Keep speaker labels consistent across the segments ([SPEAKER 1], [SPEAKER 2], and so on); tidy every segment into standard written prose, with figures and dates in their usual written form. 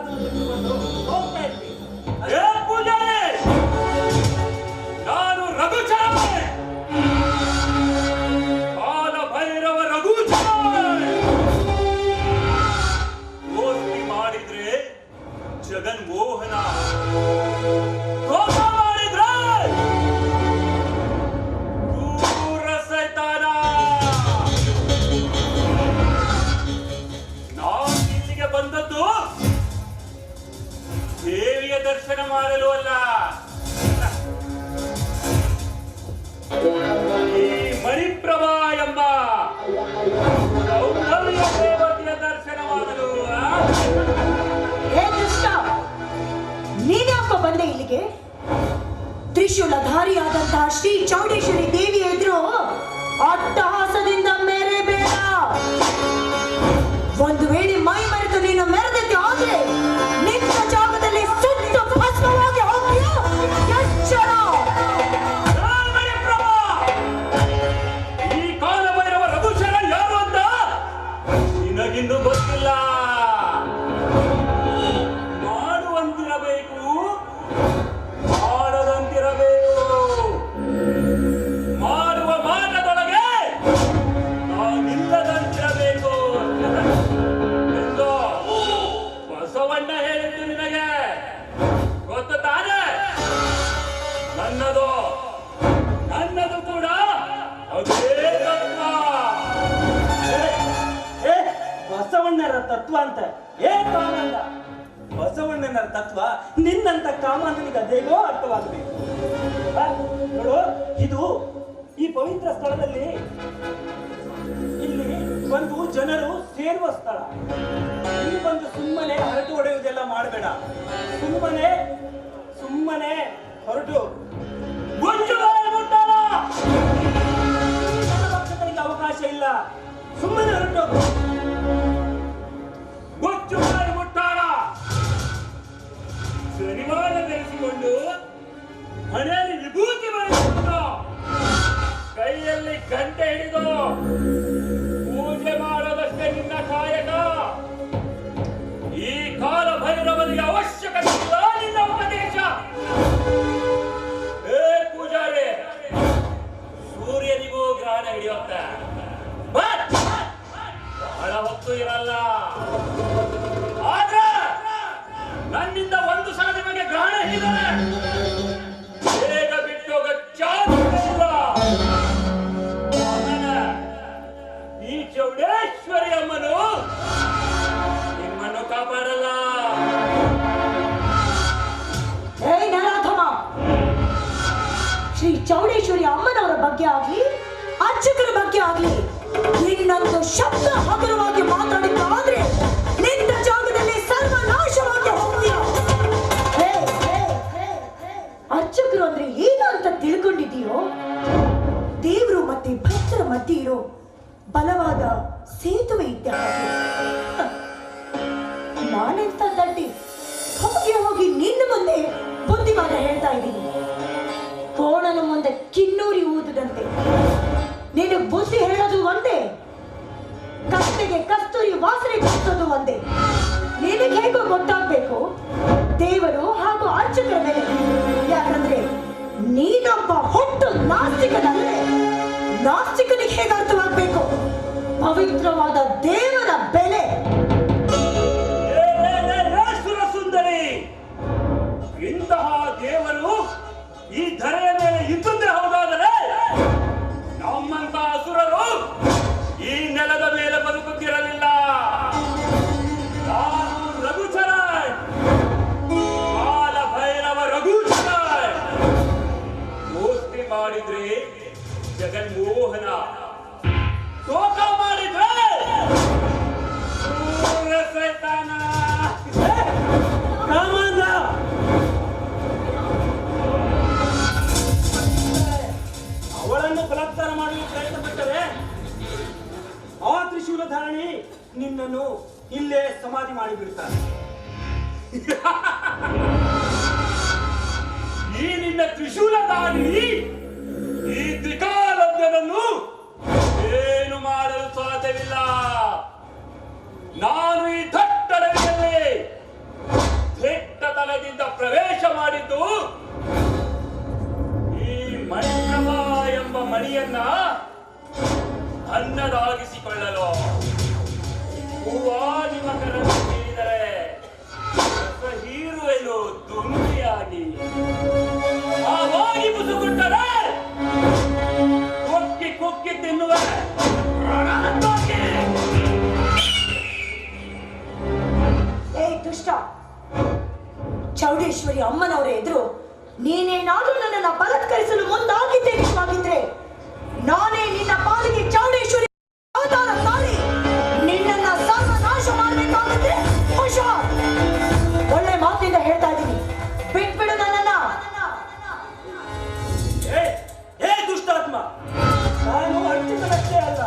[SPEAKER 1] ಎಲ್ಲಾದ್ರೂ ಬಿಟ್ಟುಕೊಂಡು ಹೋಗ್ತಾ ಇರ್ತೀನಿ.
[SPEAKER 2] ನಾನು ರಘುಚರ, ಕಾಲ ಭೈರವ ರಘುಚರ. ದೋಸ್ತಿ ಮಾಡಿದ್ರೆ ಜಗನ್ಮೋಹನ, ದ್ರೋಹ ಮಾಡಿದ್ರೆ ದೂರ ಸೈತಾನ. ನಾನು ಇಲ್ಲಿಗೆ ಬಂದದ್ದು ದೇವಿಯ ದರ್ಶನ ಮಾಡಲು ಅಲ್ಲ, ಈ ಮಣಿಪ್ರಭಾ ಎಂಬ ಸೌಂದರ್ಯ ದೇವತೆಯ ದರ್ಶನ ಮಾಡಲು.
[SPEAKER 3] ನೀನ್ಯಾಕ ಬಂದೆ ಇಲ್ಲಿಗೆ? ತ್ರಿಶೂಲಧಾರಿಯಾದಂತಹ ಶ್ರೀ ಚೌಡೇಶ್ವರಿ ದೇವಿ ಎದುರು ಅಟ್ಟಹಾಸದಿಂದ ಮೇರೆ ಬೇಡ. ಒಂದು ವೇಳೆ ಮೈ ಮರೆತು ನೀನು ಮೆರೆದಕ್ಕೆ ಆದ್ರೆ ನಿನ್ನ ಜಾಗದಲ್ಲಿ ಸುಟ್ಟು ಭಸ್ಮವಾಗಿ ಹೋಗ್ತೀಯ. ಎಚ್ಚರ!
[SPEAKER 2] ಈ ಕಾಲಭೈರವ ರಘುಚರ ಯಾರು ಅಂತ ನಿನಗಿನ್ನೂ ಗೊತ್ತಿಲ್ಲ. ಮಾಡುವಂತಿರಬೇಕು, ಮಾಡದಂತಿರಬೇಕು. ಮಾಡುವ ಮಾನದೊಳಗೆ ನಾನಿಲ್ಲದಂತಿರಬೇಕು ಎಂದು ಬಸವಣ್ಣ ಹೇಳಿದ್ದು ನಿನಗೆ ಗೊತ್ತು ತಾನೆ? ನನ್ನದು ಕೂಡ ಅದೇ ತತ್ವ.
[SPEAKER 1] ಬಸವಣ್ಣರ ತತ್ವ ಅಂತ ಕಾಮಂದ. ಬಸವಣ್ಣನ ತತ್ವ ನಿನ್ನಂತ ಕಾಮಾಂಧನಿಗೆ ಅದೇಗೋ ಅರ್ಥವಾಗಬೇಕು. ನೋಡು, ಇದು ಈ ಪವಿತ್ರ ಸ್ಥಳದಲ್ಲಿ ಇಲ್ಲಿ ಒಂದು ಜನರು ಸೇರುವ ಸ್ಥಳ. ಇಲ್ಲಿ ಬಂದು ಸುಮ್ಮನೆ ಹರಟು ಹೊಡೆಯುವುದೆಲ್ಲ ಮಾಡಬೇಡ. ಸುಮ್ಮನೆ ಹೊರಟು ಭಕ್ತರಿಗೆ ಅವಕಾಶ ಇಲ್ಲ. ಸುಮ್ಮನೆ ಹೊರಟು
[SPEAKER 2] ಮುಟ್ಟಾಳ ಶನಿವಾರ ಧರಿಸಿಕೊಂಡು ಮನೆಯಲ್ಲಿ ವಿಭೂತಿ ಮಾಡಿಕೊಂಡು ಕೈಯಲ್ಲಿ ಗಂಟೆ ಹಿಡಿದು ಪೂಜೆ ಮಾಡೋದಷ್ಟೇ ನಿನ್ನ ಕಾಯಕ. ಈ ಕಾಲ ಭೈರವನಿಗೆ ಅವಶ್ಯಕತೆ ಇಲ್ಲ ನಿನ್ನ ಉಪದೇಶ. ಪೂಜಾರಿ, ಸೂರ್ಯನಿಗೂ ಗ್ರಹಣ ಹಿಡಿಯುತ್ತೆ, ಬಹಳ ಹೊತ್ತು ಇರಲ್ಲ. ಆದ್ರೆ ನನ್ನಿಂದ ಒಂದು ಸಲ ನಿಮಗೆ ಗ್ರಹಣ ಹಿಡಿದರೆ ಬೇಗ ಬಿಟ್ಟು ಹೋಗ ಚಾನ್ಸ್. ಈ ಚೌಡೇಶ್ವರಿ ಅಮ್ಮನು ನಿಮ್ಮನ್ನು ಕಾಪಾಡಲ್ಲ.
[SPEAKER 3] ಶ್ರೀ ಚೌಡೇಶ್ವರಿ ಅಮ್ಮನವರ ಬಗ್ಗೆ ಆಗ್ಲಿ, ಅರ್ಚಕರ ಬಗ್ಗೆ ಆಗ್ಲಿ ಇನ್ನೊಂದು ಶಬ್ದ ಹಗುರವಾಗಿ ಮಾತಾಡಿದ್ದಾದ್ರೆ ನಿನ್ನ ಜಾಗದಲ್ಲಿ ಸರ್ವನಾಶವಾಗಿ ಹೋಗ್ತೀಯ. ಅರ್ಚಕರು ಅಂದ್ರೆ ಏನು ಅಂತ ತಿಳ್ಕೊಂಡಿದೀಯೋ? ದೇವರು ಮತ್ತೆ ಭಕ್ತರ ಮಧ್ಯೆ ಇರೋ ಬಲವಾದ ಸೇತುವೆ ಇದ್ದ ಹಾಗೆ. ನಾನೆಂತ ತಟ್ಟಿ ಹೋಗಿ ನಿನ್ನ ಮುಂದೆ ಬುದ್ಧಿವಾದ ಹೇಳ್ತಾ ಇದ್ದೀನಿ. ಕೋಣನ ಮುಂದೆ ಕಿನ್ನೂರಿ ಊದುದಂತೆ ನೀನು ಬುದ್ಧಿ ಹೇಳೋದು ಒಂದೇ, ಕತ್ತೆಗೆ ಕಸ್ತೂರಿ ವಾಸನೆ ಕೊಡ್ಸೋದು ಒಂದೇ. ನಿನಗೆ ಹೇಗೋ ಗೊತ್ತಾಗ್ಬೇಕು ದೇವರು ಹಾಗೂ ಅರ್ಚಕರ ಮೇಲೆ. ಯಾಕಂದ್ರೆ ನೀನೊಬ್ಬ ಹುಟ್ಟು ನಾಸ್ತಿಕನಲ್ಲೇ. ನಾಸ್ತಿಕನಿಗೆ ಹೇಗೆ ಅರ್ಥವಾಗ್ಬೇಕು ಪವಿತ್ರವಾದ ದೇವರ ಬೆಲೆ?
[SPEAKER 2] ಸುಂದರಿ, ಇಂತಹ ದೇವರು ಈ ಧರೆಯ ಮೇಲೆ ಇದ್ದುದೇ ಹೌದಾದರೆ ನಮ್ಮಂತ ಅಸುರರು ಈ ನೆಲದ ಮೇಲೆ ಬದುಕುತ್ತಿರಲಿಲ್ಲ. ನಾನು ರಘುಚರ, ಕಾಲ ಭೈರವ ರಘುಚರ. ದೋಸ್ತಿ ಮಾಡಿದ್ರೆ ಜಗನ್ಮೋಹನ, ತೋಕ ಮಾಡಿದ್ರೆ ಸೈತಾನ.
[SPEAKER 1] ಕಾಮಾಂಧ, ಅವಳನ್ನು ಬಲಾತ್ಕಾರ ಮಾಡಲು ಪ್ರಯತ್ನ ಪಟ್ಟರೆ ಆ ತ್ರಿಶೂಲಧಾರಣಿ ನಿನ್ನನ್ನು ಇಲ್ಲೇ ಸಮಾಧಿ ಮಾಡಿಬಿಡ್ತಾರೆ.
[SPEAKER 2] ಈ ನಿನ್ನ ತ್ರಿಶೂಲಧಾರಿ ಈ ತ್ರಿಕಾಲಜ್ಞನನ್ನು ಏನು ಮಾಡಲು ಸಾಧ್ಯವಿಲ್ಲ. ನಾನು ಈ ದಟ್ಟಡವಿಯಲ್ಲಿ ಪ್ರವೇಶ ಮಾಡಿದ್ದು ಈ ಮಣಿಪ್ರಭ ಎಂಬ ಮಣಿಯನ್ನ ಅನ್ನದಾಗಿಸಿಕೊಳ್ಳಲು. ಹೂವಾದಿಮಕರನ್ನು ಹೇಳಿದರೆ ಹೀರುವೆನು ದುಂಬಿಯಾಗಿ, ಆವಾಗಿ ಮುಸುಗುಟ್ಟರೆ ಕೊಕ್ಕಿ ಕೊಕ್ಕಿ ತಿನ್ನುವ
[SPEAKER 3] ಏ ದುಷ್ಟ, ಚೌಡೇಶ್ವರಿ ಅಮ್ಮನವರ ಎದುರು ನೀನೇನಾದ್ರೂ ನನ್ನನ್ನು ಬಲಾತ್ಕರಿಸಲು ಮುಂದಾಗಿದ್ದೆ ನಿಜವಾಗಿದ್ರೆ ನಾನೇ ನಿನ್ನ ಪಾಲಿಗೆ ಚೌಡೇಶ್ವರಿ ಅವತಾರ ತಾಳಿ ನಿನ್ನನ್ನ ಸರ್ವನಾಶ ಮಾಡಬೇಕಾಗುತ್ತೆ. ಹುಷಾರ್, ಒಳ್ಳೆ ಮಾತಿನಿಂದ ಹೇಳ್ತಾ ಇದ್ದೀನಿ, ಬಿಟ್ಬಿಡು ನನ್ನನ್ನ.
[SPEAKER 1] ಹೇ ದುಷ್ಟಾತ್ಮ, ನಾನು ಅರ್ಚಕನಷ್ಟೇ ಅಲ್ಲ,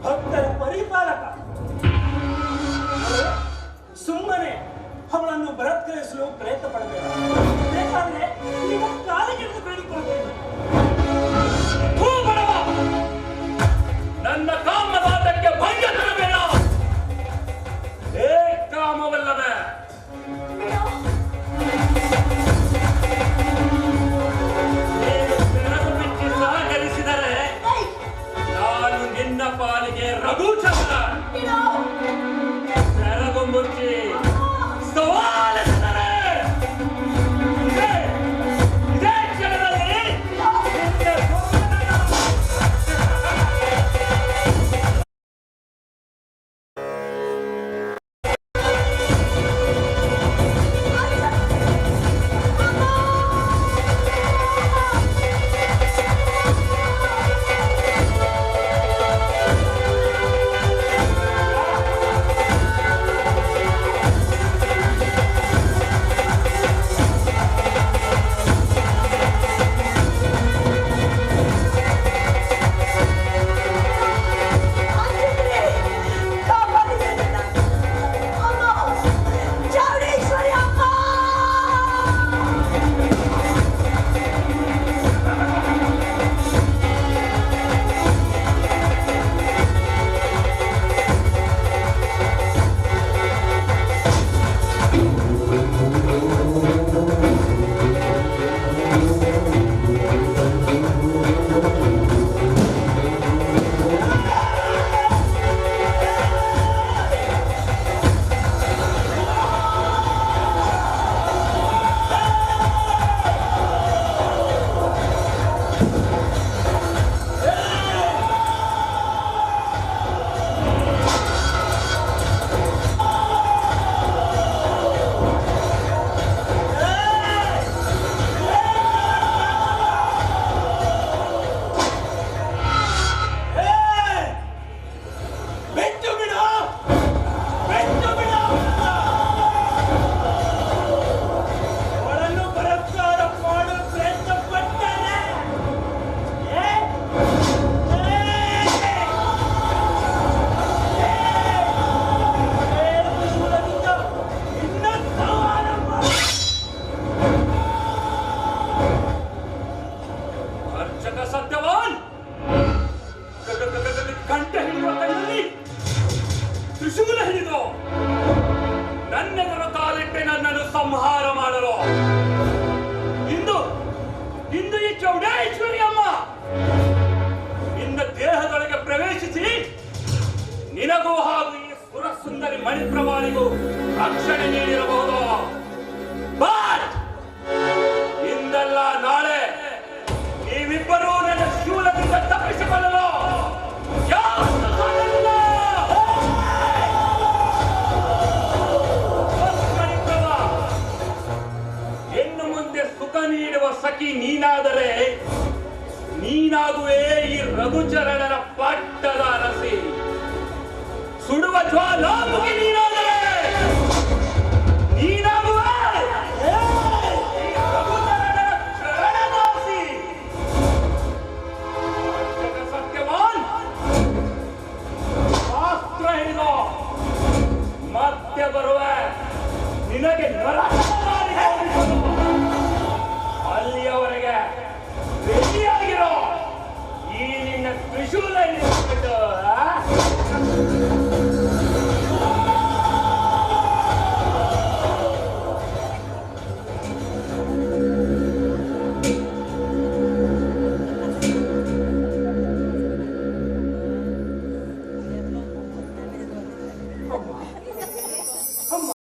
[SPEAKER 1] ಭಕ್ತರ ಪರಿಪಾಲಕ. ಸುಮ್ಮನೆ ಅವಳನ್ನು ಬಲಾತ್ಕರಿಸಲು ಪ್ರಯತ್ನ ಪಡಬೇಡ. ಬೇಕಾದ್ರೆ ನಿಮ್ಮ ಕಾಲಿಗೆ ಬೇಡಿಕೊಳ್ಬೇಕು.
[SPEAKER 2] ನನ್ನ ಕಾಮವಾದಕ್ಕೆ ಭಂಗ ತರಬೇಡ. ಹೇ ಕಾಮವಲ್ಲವೇ, ನೀನು ಬೆರಗು ಬಿಚ್ಚಿ ಸಹಕರಿಸಿದರೆ ನಾನು ನಿನ್ನ ಪಾಲಿಗೆ ರಘುಚಂದ್ರ. ಬೆರಗು ಮುಚ್ಚಿ ಸವಾಲಿಸಿದರೆ ಇದೇ ಕ್ಷಣದಲ್ಲಿ ಸಂಹಾರ ಮಾಡಲು ಇಂದು ಇಂದು ಈ ಚೌಡೇಶ್ವರಿ ಅಮ್ಮ ನಿನ್ನ ದೇಹದೊಳಗೆ ಪ್ರವೇಶಿಸಿ ನಿನಗೂ ಹಾಗೂ ಈ ಸುರ ಸುಂದರಿ ಮಣಿಪ್ರಭಾಳಿಗೂ ರಕ್ಷಣೆ ನೀಡಿರಬಹುದು. ಬಟ್ ಇಂದಲ್ಲ ನಾಳೆ ನೀವಿಬ್ಬರೂ ನನ್ನ ಶೂಲದಿಂದ ತಪ್ಪಿಸಿಕೊಳ್ಳಲು ಇನ್ನು ಮುಂದೆ ಸುಖ ನೀಡುವ ಸಖಿ ನೀನಾದರೆ ನೀನಾಗುವೆ ಈ ರಘುಚರಣನ ಪಟ್ಟದ ಅರಸಿ. ಸುಡುವ ಜ್ವಾಲಾಮುಖಿ ನೀನಾದರೆ ನೀನಾಗುವೆ ಈ ರಘುಚರಣನ ಶರಣದಾಸಿ. ಸತ್ಯವಾನ್ ಶಾಸ್ತ್ರ ಹಿಡಿದು ಮತ್ತೆ ಬರುವೆ ನಿನಗೆ ಅಲ್ಲಿಯವರೆಗೆ ರೆಡಿಯಾಗಿರೋ ಈ ನಿನ್ನ ತ್ರಿಶೂಲ ಹಿಡಿದುಬಿಟ್ಟು